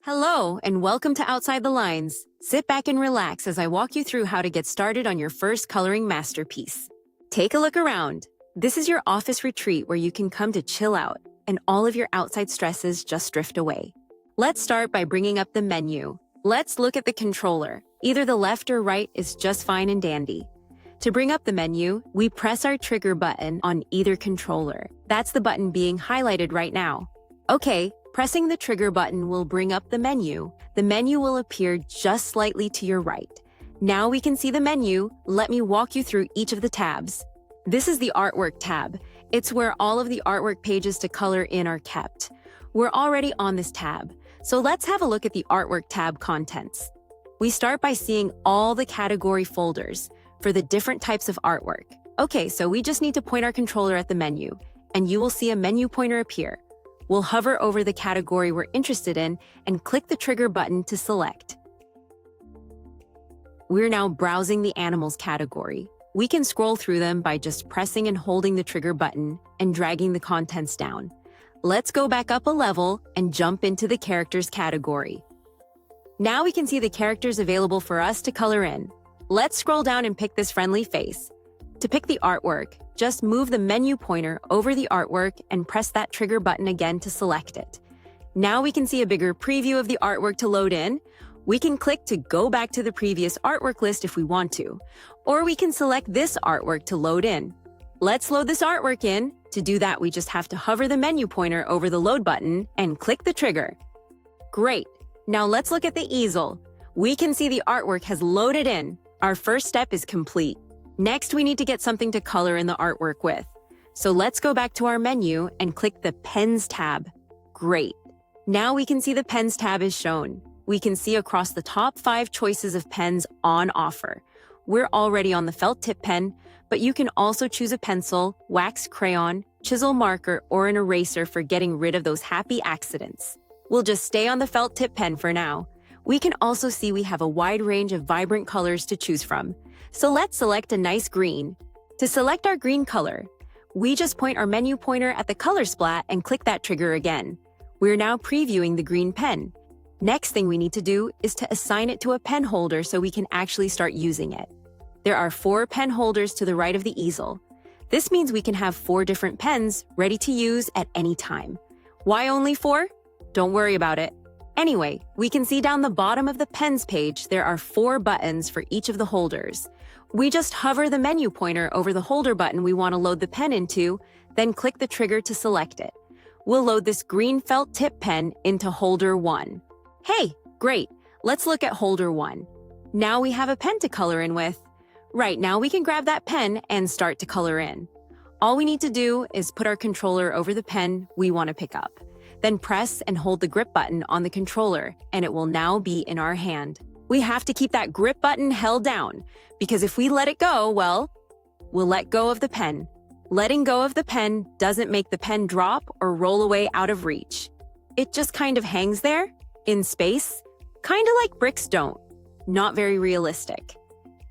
Hello, and welcome to Outside the Lines. Sit back and relax as I walk you through how to get started on your first coloring masterpiece. Take a look around. This is your office retreat where you can come to chill out, and all of your outside stresses just drift away. Let's start by bringing up the menu. Let's look at the controller. Either the left or right is just fine and dandy. To bring up the menu, we press our trigger button on either controller. That's the button being highlighted right now. Okay. Pressing the trigger button will bring up the menu. The menu will appear just slightly to your right. Now we can see the menu. Let me walk you through each of the tabs. This is the Artwork tab. It's where all of the artwork pages to color in are kept. We're already on this tab, so let's have a look at the Artwork tab contents. We start by seeing all the category folders for the different types of artwork. Okay, so we just need to point our controller at the menu, and you will see a menu pointer appear. We'll hover over the category we're interested in and click the trigger button to select. We're now browsing the animals category. We can scroll through them by just pressing and holding the trigger button and dragging the contents down. Let's go back up a level and jump into the characters category. Now we can see the characters available for us to color in. Let's scroll down and pick this friendly face. To pick the artwork, just move the menu pointer over the artwork and press that trigger button again to select it. Now we can see a bigger preview of the artwork to load in. We can click to go back to the previous artwork list if we want to, or we can select this artwork to load in. Let's load this artwork in. To do that, we just have to hover the menu pointer over the load button and click the trigger. Great. Now let's look at the easel. We can see the artwork has loaded in. Our first step is complete. Next, we need to get something to color in the artwork with. So let's go back to our menu and click the Pens tab. Great. Now we can see the Pens tab is shown. We can see across the top 5 choices of pens on offer. We're already on the felt tip pen, but you can also choose a pencil, wax crayon, chisel marker, or an eraser for getting rid of those happy accidents. We'll just stay on the felt tip pen for now. We can also see we have a wide range of vibrant colors to choose from. So let's select a nice green. To select our green color, we just point our menu pointer at the color splat and click that trigger again. We're now previewing the green pen. Next thing we need to do is to assign it to a pen holder so we can actually start using it. There are 4 pen holders to the right of the easel. This means we can have 4 different pens ready to use at any time. Why only 4? Don't worry about it. Anyway, we can see down the bottom of the pens page there are 4 buttons for each of the holders. We just hover the menu pointer over the holder button we want to load the pen into, then click the trigger to select it. We'll load this green felt tip pen into holder 1. Hey, great. Let's look at holder 1. Now we have a pen to color in with. Right, now we can grab that pen and start to color in. All we need to do is put our controller over the pen we want to pick up. Then press and hold the grip button on the controller, and it will now be in our hand. We have to keep that grip button held down, because if we let it go, well, we'll let go of the pen. Letting go of the pen doesn't make the pen drop or roll away out of reach. It just kind of hangs there, in space, kind of like bricks don't. Not very realistic,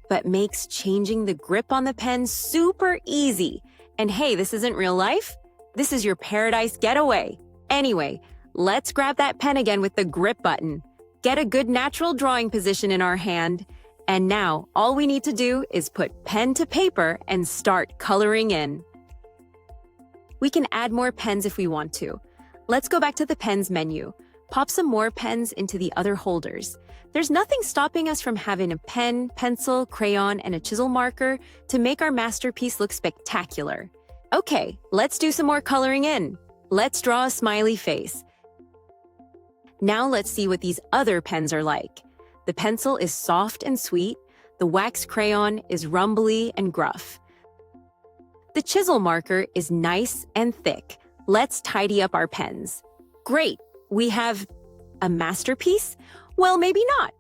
but makes changing the grip on the pen super easy. And hey, this isn't real life. This is your paradise getaway. Anyway, let's grab that pen again with the grip button. Get a good natural drawing position in our hand. And now, all we need to do is put pen to paper and start coloring in. We can add more pens if we want to. Let's go back to the pens menu. Pop some more pens into the other holders. There's nothing stopping us from having a pen, pencil, crayon, and a chisel marker to make our masterpiece look spectacular. Okay, let's do some more coloring in. Let's draw a smiley face. Now let's see what these other pens are like. The pencil is soft and sweet. The wax crayon is rumbly and gruff. The chisel marker is nice and thick. Let's tidy up our pens. Great, we have a masterpiece? Well, maybe not.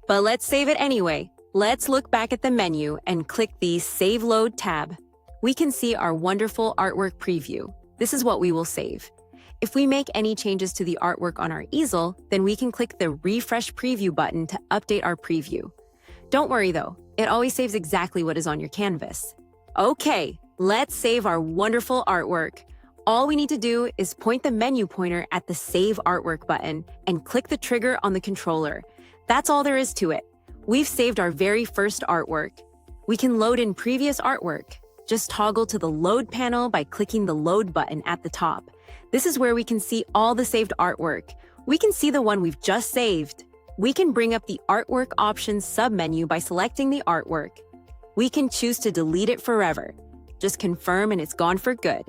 But let's save it anyway. Let's look back at the menu and click the Save Load tab. We can see our wonderful artwork preview. This is what we will save. If we make any changes to the artwork on our easel, then we can click the Refresh Preview button to update our preview. Don't worry though, it always saves exactly what is on your canvas. Okay, let's save our wonderful artwork. All we need to do is point the menu pointer at the Save Artwork button and click the trigger on the controller. That's all there is to it. We've saved our very first artwork. We can load in previous artwork. Just toggle to the Load panel by clicking the Load button at the top. This is where we can see all the saved artwork. We can see the one we've just saved. We can bring up the Artwork Options submenu by selecting the artwork. We can choose to delete it forever. Just confirm and it's gone for good.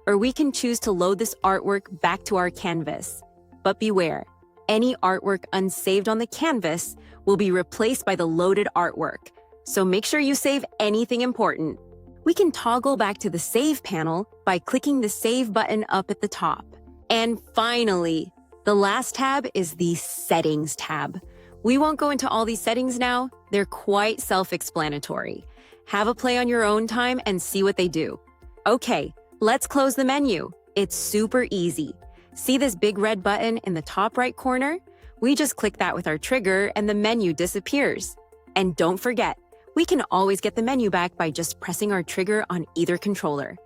Or we can choose to load this artwork back to our canvas. But beware, any artwork unsaved on the canvas will be replaced by the loaded artwork. So make sure you save anything important. We can toggle back to the Save panel by clicking the Save button up at the top. And finally, the last tab is the Settings tab. We won't go into all these settings now. They're quite self-explanatory. Have a play on your own time and see what they do. Okay, let's close the menu. It's super easy. See this big red button in the top right corner? We just click that with our trigger and the menu disappears. And don't forget, we can always get the menu back by just pressing our trigger on either controller.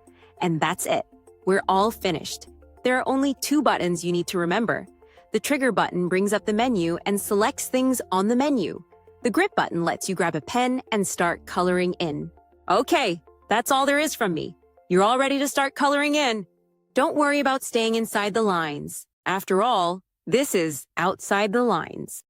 And that's it. We're all finished. There are only 2 buttons you need to remember. The trigger button brings up the menu and selects things on the menu. The grip button lets you grab a pen and start coloring in. Okay, that's all there is from me. You're all ready to start coloring in. Don't worry about staying inside the lines. After all, this is Outside the Lines.